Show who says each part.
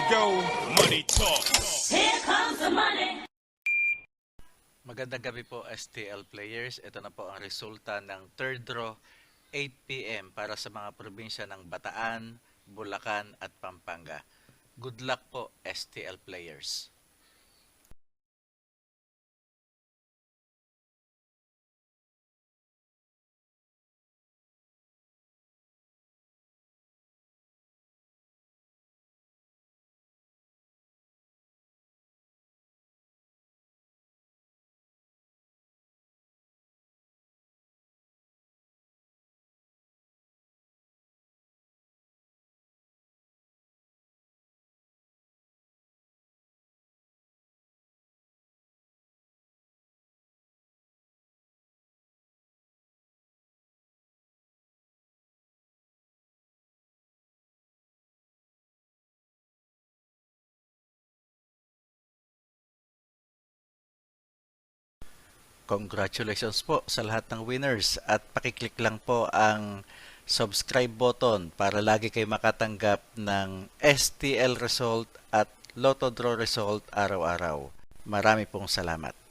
Speaker 1: go, money talk.
Speaker 2: Here comes the money.
Speaker 3: Magandang gabi po STL players. Ito na po ang resulta ng third draw 8 PM para sa mga probinsya ng Bataan, Bulacan at Pampanga. Good luck po STL players. Congratulations po sa lahat ng winners at pakiclick lang po ang subscribe button para lagi kayo makatanggap ng STL result at Lotto Draw result araw-araw. Marami pong salamat.